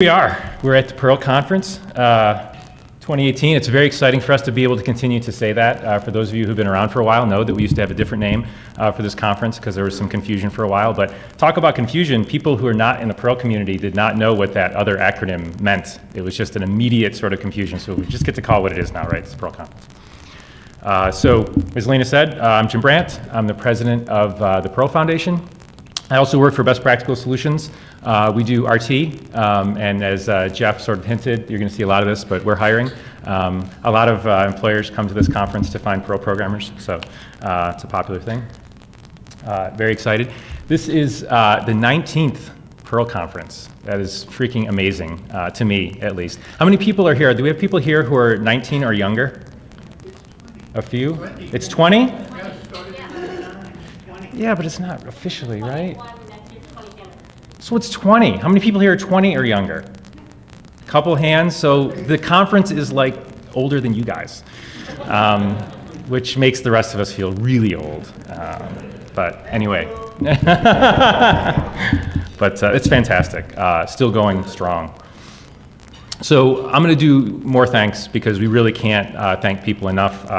We're at the Perl conference 2018. It's very exciting for us to be able to continue to say that. For those of you who've been around for a while know that we used to have a different name for this conference because there was some confusion for a while. But talk about confusion, people who are not in the Perl community did not know what that other acronym meant. It was just an immediate sort of confusion. So we just get to call it what it is now, right? It's the Perl conference. So as Lena said, I'm Jim Brandt. I'm the president of the Perl Foundation. I also work for Best Practical Solutions. We do RT, and as Jeff sort of hinted, you're going to see a lot of this, but we're hiring. A lot of employers come to this conference to find Perl programmers, so it's a popular thing. Very excited. This is the 19th Perl conference. That is freaking amazing, to me at least. How many people are here? Do we have people here who are 19 or younger? A few? 20. It's 20? Yeah, but it's not officially, right? So it's 20. How many people here are 20 or younger? Couple hands. So the conference is like older than you guys, which makes the rest of us feel really old. But anyway, but it's fantastic. Still going strong. So I'm going to do more thanks because we really can't thank people enough.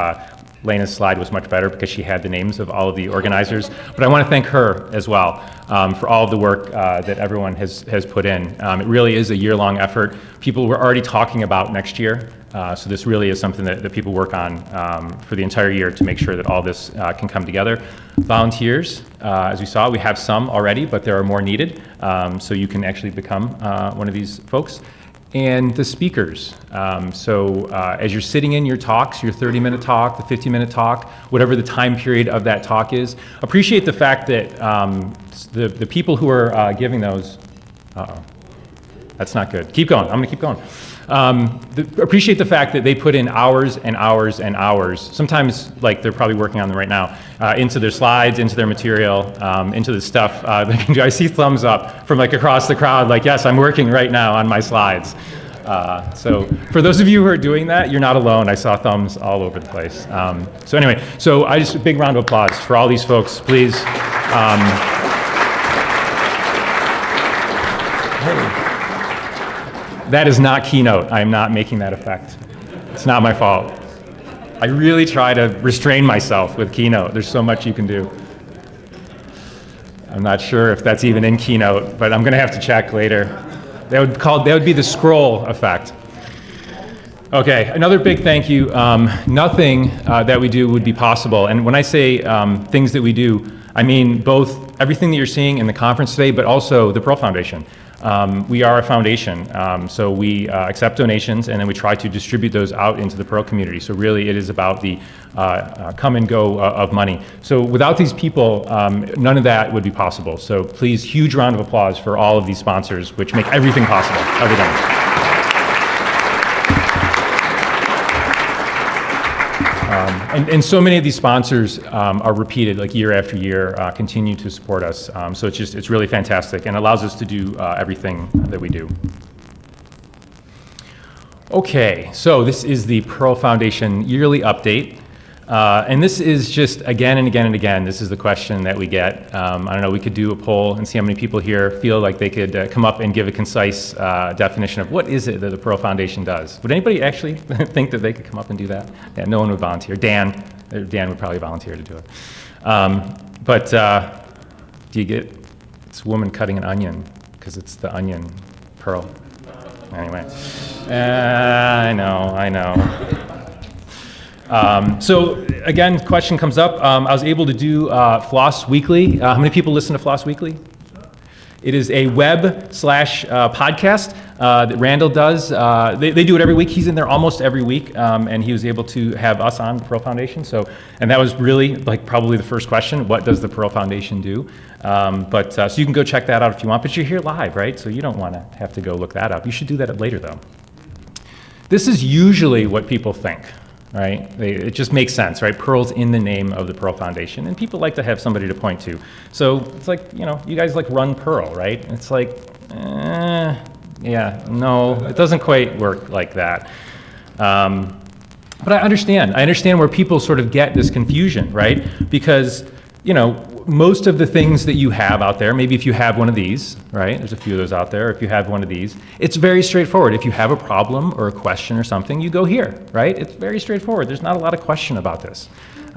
Lena's slide was much better because she had the names of all of the organizers, but I want to thank her as well for all of the work that everyone has put in. It really is a year-long effort. People were already talking about next year, so this really is something that people work on for the entire year to make sure that all this can come together. Volunteers, as we saw, we have some already, but there are more needed, so you can actually become one of these folks. And the speakers. As you're sitting in your talks, your 30-minute talk, the 50-minute talk, whatever the time period of that talk is, appreciate the fact that the people who are giving those, that's not good. Keep going, I'm gonna keep going. Appreciate the fact that they put in hours and hours and hours, sometimes like they're probably working on them right now, into their slides, into their material, into the stuff. I see thumbs up from like across the crowd, like, yes, I'm working right now on my slides. So for those of you who are doing that, you're not alone. I saw thumbs all over the place. So anyway, I just a big round of applause for all these folks, please. That is not keynote. I am not making that effect. It's not my fault. I really try to restrain myself with keynote. There's so much you can do. I'm not sure if that's even in keynote, but I'm going to have to check later. That would be the scroll effect. Okay, another big thank you. Nothing that we do would be possible. And when I say things that we do, I mean both everything that you're seeing in the conference today, but also the Perl Foundation. We are a foundation, so we accept donations and then we try to distribute those out into the Perl community. So really it is about the come and go of money. So without these people, none of that would be possible. So please, huge round of applause for all of these sponsors, which make everything possible, everything. And so many of these sponsors are repeated, like year after year, continue to support us. So it's really fantastic and allows us to do everything that we do. Okay, so this is the Perl Foundation yearly update. And this is just again and again and again, this is the question that we get. I don't know, we could do a poll and see how many people here feel like they could come up and give a concise definition of what is it that the Perl Foundation does. Would anybody actually think that they could come up and do that? Yeah, no one would volunteer. Dan would probably volunteer to do it. Do you get, it's a woman cutting an onion because it's the onion Perl. Anyway, I know. So again, question comes up. I was able to do Floss Weekly. How many people listen to Floss Weekly? It is a web/podcast that Randall does. They do it every week. He's in there almost every week, and he was able to have us on the Perl Foundation. So that was really like probably the first question. What does the Perl Foundation do? So you can go check that out if you want. But you're here live, right? So you don't want to have to go look that up. You should do that later, though. This is usually what people think. Right? It just makes sense, right? Perl's in the name of the Perl Foundation, and people like to have somebody to point to. So it's like, you guys like run Perl, right? It's like, yeah, no, it doesn't quite work like that. But I understand where people sort of get this confusion, right? Because, most of the things that you have out there, maybe if you have one of these, right? There's a few of those out there. If you have one of these, it's very straightforward. If you have a problem or a question or something, you go here, right? It's very straightforward. There's not a lot of question about this.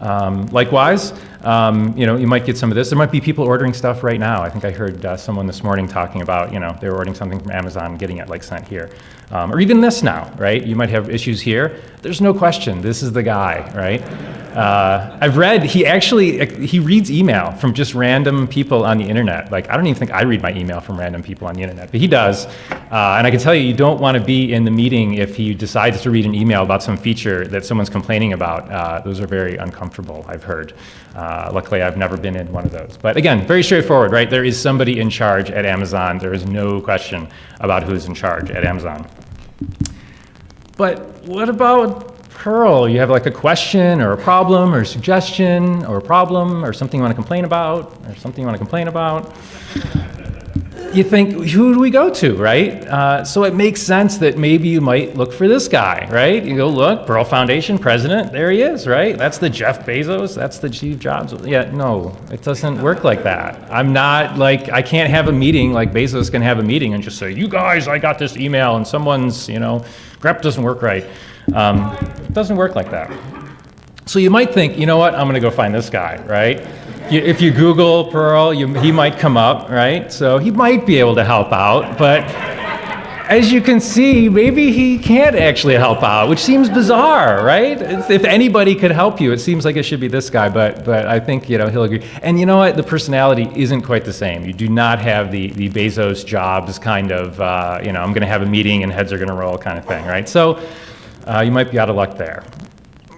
Likewise, you might get some of this. There might be people ordering stuff right now. I think I heard someone this morning talking about, they were ordering something from Amazon, getting it like sent here. Or even this now, right? You might have issues here. There's no question. This is the guy, right? I've read, he reads email from just random people on the internet. Like, I don't even think I read my email from random people on the internet, but he does. And I can tell you, you don't want to be in the meeting if he decides to read an email about some feature that someone's complaining about. Those are very uncomfortable, I've heard. Luckily, I've never been in one of those. But again, very straightforward, right? There is somebody in charge at Amazon. There is no question about who's in charge at Amazon. But what about Perl? You have like a question or a problem or a suggestion or a problem or something you want to complain about or something you want to complain about. You think, who do we go to, right? So it makes sense that maybe you might look for this guy, right? You go look, Perl Foundation president, there he is, right? That's the Jeff Bezos, that's the Steve Jobs. Yeah, no, it doesn't work like that. I'm not like, I can't have a meeting like Bezos can have a meeting and just say, you guys, I got this email and someone's, grep doesn't work right. It doesn't work like that. So you might think, you know what, I'm gonna go find this guy, right? If you Google Perl, he might come up, right? So he might be able to help out, but as you can see, maybe he can't actually help out, which seems bizarre, right? If anybody could help you, it seems like it should be this guy, but I think, he'll agree. And you know what, the personality isn't quite the same. You do not have the Bezos Jobs kind of, I'm gonna have a meeting and heads are gonna roll kind of thing, right? So you might be out of luck there.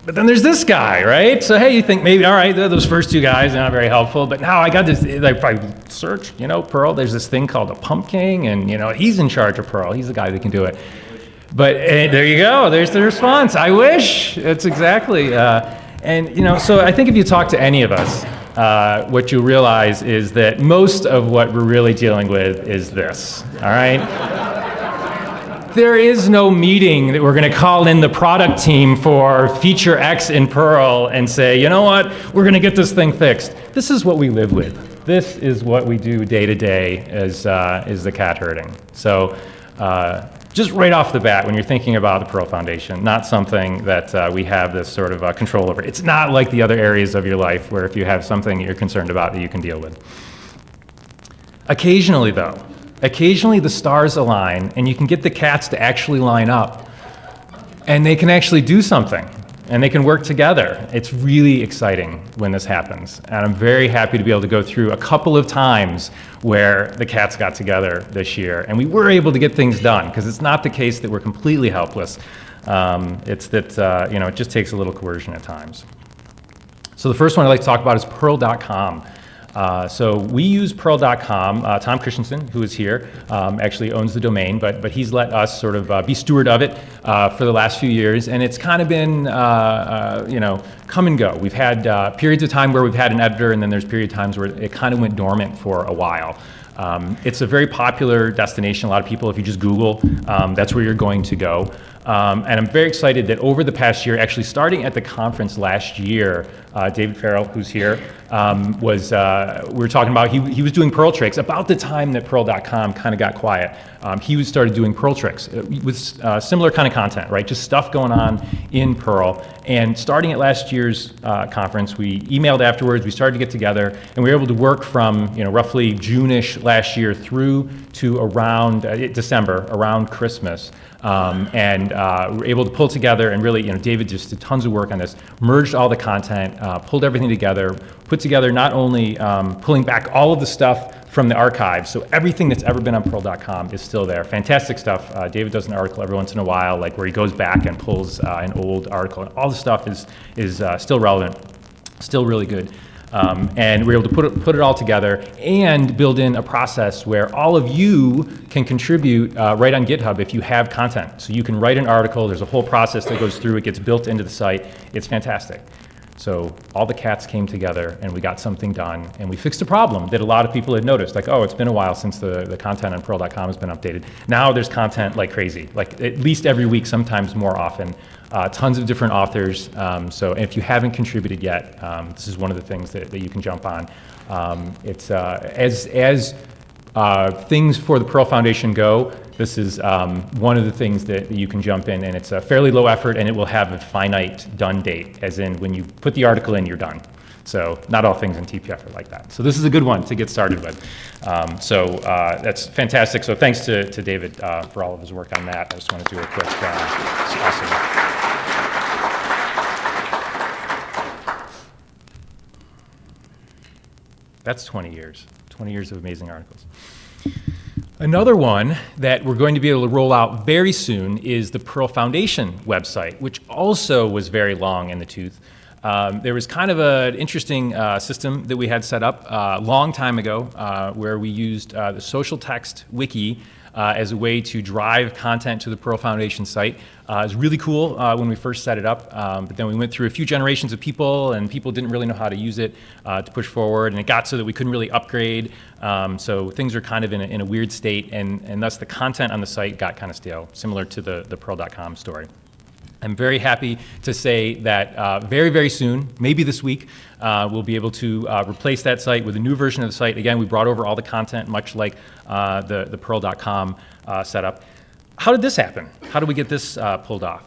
But then there's this guy, right? So hey, you think maybe, all right, those first two guys are not very helpful, but now I got this, if I search, Perl, there's this thing called a pumpkin, and he's in charge of Perl. He's the guy that can do it. But there you go, there's the response. I wish, it's exactly, so I think if you talk to any of us, what you realize is that most of what we're really dealing with is this, all right? There is no meeting that we're going to call in the product team for feature X in Perl and say, you know what, we're going to get this thing fixed. This is what we live with. This is what we do day to day as the cat herding. So just right off the bat, when you're thinking about the Perl Foundation, not something that we have this sort of control over. It's not like the other areas of your life where if you have something you're concerned about that you can deal with. Occasionally, though, the stars align and you can get the cats to actually line up and they can actually do something and they can work together. It's really exciting when this happens. And I'm very happy to be able to go through a couple of times where the cats got together this year and we were able to get things done, because it's not the case that we're completely helpless. It's that, it just takes a little coercion at times. So the first one I'd like to talk about is Perl.com. So we use Perl.com. Tom Christensen, who is here, actually owns the domain, but he's let us sort of be steward of it for the last few years, and it's kind of been, come and go. We've had periods of time where we've had an editor, and then there's period of times where it kind of went dormant for a while. It's a very popular destination. A lot of people, if you just Google, that's where you're going to go. And I'm very excited that over the past year, actually starting at the conference last year, David Farrell, who's here, we were talking about, he was doing Perl tricks. About the time that Perl.com kind of got quiet, he started doing Perl tricks with similar kind of content, right? Just stuff going on in Perl. And starting at last year's conference, we emailed afterwards, we started to get together, and we were able to work from roughly June-ish last year through to around December, around Christmas. And we were able to pull together and really, David just did tons of work on this, merged all the content, pulled everything together, put together not only pulling back all of the stuff from the archives, so everything that's ever been on Perl.com is still there. Fantastic stuff. David does an article every once in a while, like where he goes back and pulls an old article, and all the stuff is still relevant, still really good. And we're able to put it all together and build in a process where all of you can contribute right on GitHub if you have content. So you can write an article, there's a whole process that goes through, it gets built into the site, it's fantastic. So all the cats came together and we got something done, and we fixed a problem that a lot of people had noticed, like, oh, it's been a while since the content on Perl.com has been updated. Now there's content like crazy, like at least every week, sometimes more often. Tons of different authors, so if you haven't contributed yet, this is one of the things that you can jump on. It's as things for the Perl Foundation go, this is one of the things that you can jump in, and it's a fairly low effort, and it will have a finite done date, as in when you put the article in, you're done. So not all things in TPF are like that. So this is a good one to get started with. That's fantastic. So thanks to David for all of his work on that. I just want to do a quick, awesome. That's 20 years of amazing articles. Another one that we're going to be able to roll out very soon is the Perl Foundation website, which also was very long in the tooth. There was kind of an interesting system that we had set up a long time ago where we used the social text wiki as a way to drive content to the Perl Foundation site. It was really cool when we first set it up, but then we went through a few generations of people, and people didn't really know how to use it to push forward, and it got so that we couldn't really upgrade. So things are kind of in a weird state, and thus the content on the site got kind of stale, similar to the Perl.com story. I'm very happy to say that very, very soon, maybe this week, we'll be able to replace that site with a new version of the site. Again, we brought over all the content, much like the Perl.com setup. How did this happen? How did we get this pulled off?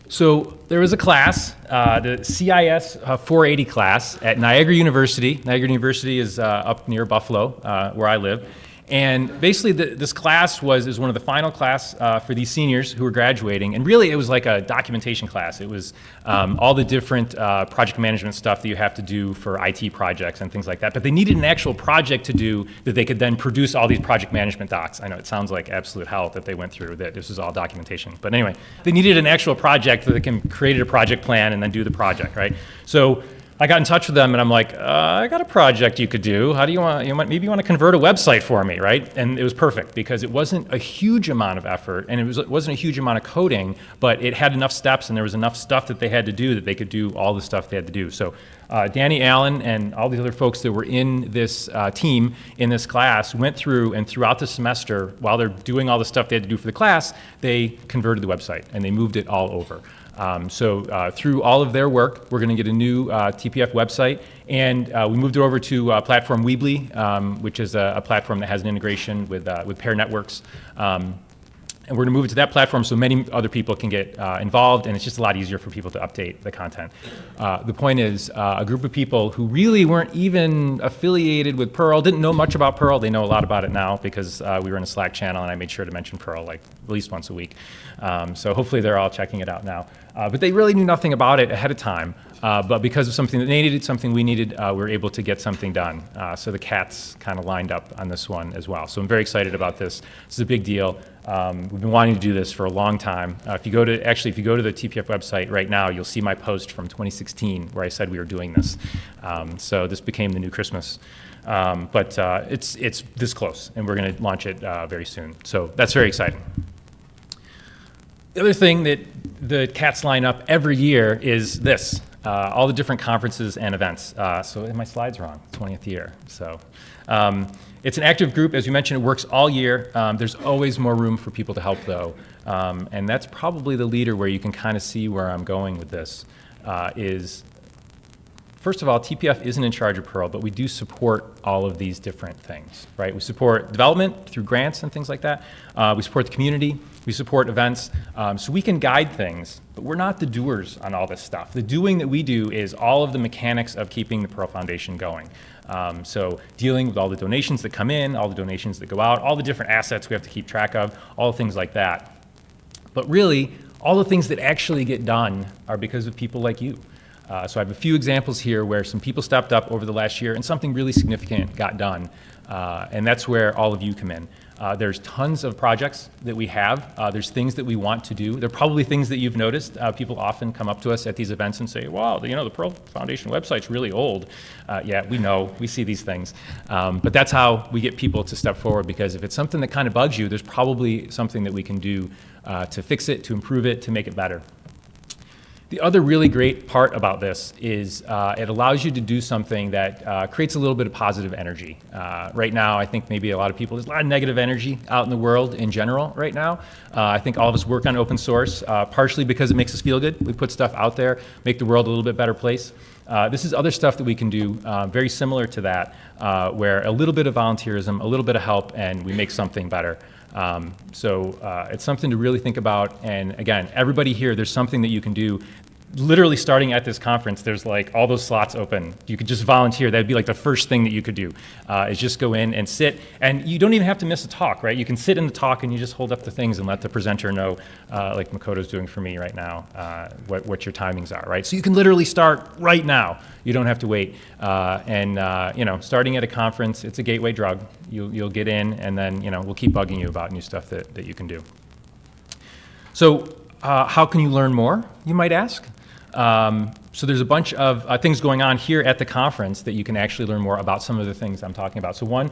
So there was a class, the CIS 480 class at Niagara University. Niagara University is up near Buffalo, where I live. And basically, this class is one of the final class for these seniors who were graduating. And really, it was like a documentation class. It was all the different project management stuff that you have to do for IT projects and things like that. But they needed an actual project to do that they could then produce all these project management docs. I know it sounds like absolute hell that they went through, that this was all documentation. But anyway, they needed an actual project that they can create a project plan and then do the project, right? So I got in touch with them, and I'm like, I got a project you could do. How do you want, maybe you want to convert a website for me, right? And it was perfect because it wasn't a huge amount of effort, and it wasn't a huge amount of coding, but it had enough steps, and there was enough stuff that they had to do that they could do all the stuff they had to do. So Danny Allen and all the other folks that were in this team in this class went through, and throughout the semester, while they're doing all the stuff they had to do for the class, they converted the website, and they moved it all over. Through all of their work, we're going to get a new TPF website, and we moved it over to platform Weebly, which is a platform that has an integration with pair networks. And we're going to move it to that platform so many other people can get involved, and it's just a lot easier for people to update the content. The point is, a group of people who really weren't even affiliated with Perl, didn't know much about Perl. They know a lot about it now because we were in a Slack channel, and I made sure to mention Perl like at least once a week. So hopefully they're all checking it out now. But they really knew nothing about it ahead of time. But because of something that they needed, something we needed, we were able to get something done. So the cats kind of lined up on this one as well. So I'm very excited about this. This is a big deal. We've been wanting to do this for a long time. If you go to the TPF website right now, you'll see my post from 2016 where I said we were doing this. So this became the new Christmas. But it's this close, and we're going to launch it very soon. So that's very exciting. The other thing that the cats line up every year is this, all the different conferences and events. So my slide's wrong, 20th year. So it's an active group. As you mentioned, it works all year. There's always more room for people to help, though. And that's probably the leader where you can kind of see where I'm going with this, is first of all, TPF isn't in charge of Perl, but we do support all of these different things, right? We support development through grants and things like that. We support the community. We support events. So we can guide things, but we're not the doers on all this stuff. The doing that we do is all of the mechanics of keeping the Perl Foundation going. So dealing with all the donations that come in, all the donations that go out, all the different assets we have to keep track of, all things like that. But really, all the things that actually get done are because of people like you. So I have a few examples here where some people stepped up over the last year and something really significant got done. And that's where all of you come in. There's tons of projects that we have. There's things that we want to do. There are probably things that you've noticed. People often come up to us at these events and say, wow, the Perl Foundation website's really old. Yeah, we know. We see these things. But that's how we get people to step forward, because if it's something that kind of bugs you, there's probably something that we can do to fix it, to improve it, to make it better. The other really great part about this is it allows you to do something that creates a little bit of positive energy. Right now, I think maybe a lot of people, there's a lot of negative energy out in the world in general right now. I think all of us work on open source, partially because it makes us feel good. We put stuff out there, make the world a little bit better place. This is other stuff that we can do very similar to that, where a little bit of volunteerism, a little bit of help, and we make something better. It's something to really think about. And again, everybody here, there's something that you can do. Literally starting at this conference, there's like all those slots open. You could just volunteer. That'd be like the first thing that you could do, is just go in and sit. And you don't even have to miss a talk, right? You can sit in the talk and you just hold up the things and let the presenter know, like Makoto's doing for me right now, what your timings are, right? So you can literally start right now. You don't have to wait. Starting at a conference, it's a gateway drug. You'll get in, and then we'll keep bugging you about new stuff that you can do. So how can you learn more, you might ask? So there's a bunch of things going on here at the conference that you can actually learn more about some of the things I'm talking about. So one,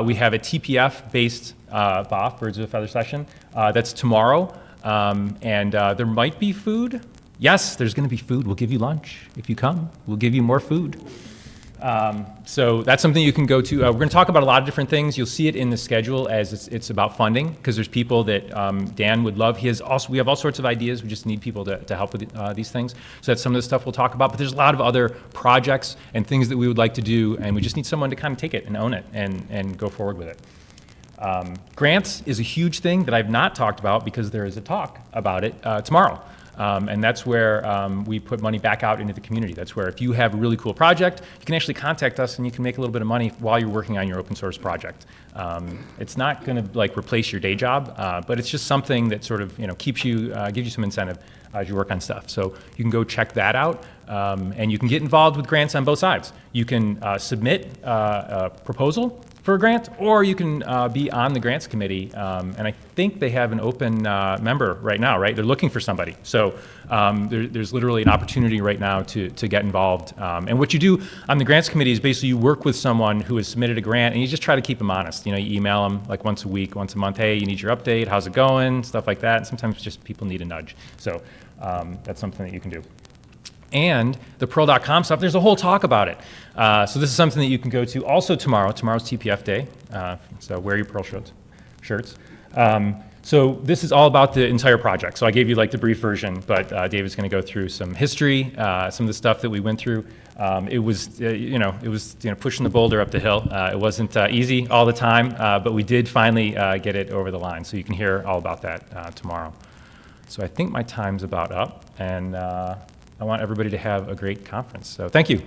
we have a TPF-based BOF, Birds of a Feather session. That's tomorrow, and there might be food. Yes, there's going to be food. We'll give you lunch. If you come, we'll give you more food. So that's something you can go to. We're going to talk about a lot of different things. You'll see it in the schedule as it's about funding, because there's people that Dan would love. We have all sorts of ideas. We just need people to help with these things. So that's some of the stuff we'll talk about. But there's a lot of other projects and things that we would like to do, and we just need someone to kind of take it and own it and go forward with it. Grants is a huge thing that I've not talked about, because there is a talk about it tomorrow. And that's where we put money back out into the community. That's where if you have a really cool project, you can actually contact us and you can make a little bit of money while you're working on your open source project. It's not going to like replace your day job, but it's just something that sort of keeps you, gives you some incentive as you work on stuff. So you can go check that out, and you can get involved with grants on both sides. You can submit a proposal for a grant, or you can be on the grants committee, and I think they have an open member right now, right? They're looking for somebody. So there's literally an opportunity right now to get involved. And what you do on the grants committee is basically you work with someone who has submitted a grant, and you just try to keep them honest. You email them like once a week, once a month, hey, you need your update, how's it going, stuff like that. And sometimes just people need a nudge. So that's something that you can do. And the Perl.com stuff, there's a whole talk about it. So this is something that you can go to also tomorrow. Tomorrow's TPF day, so wear your Perl shirts. So this is all about the entire project. So I gave you like the brief version, but David's going to go through some history, some of the stuff that we went through. It was pushing the boulder up the hill. It wasn't easy all the time, but we did finally get it over the line. So you can hear all about that tomorrow. So I think my time's about up, and I want everybody to have a great conference. So thank you.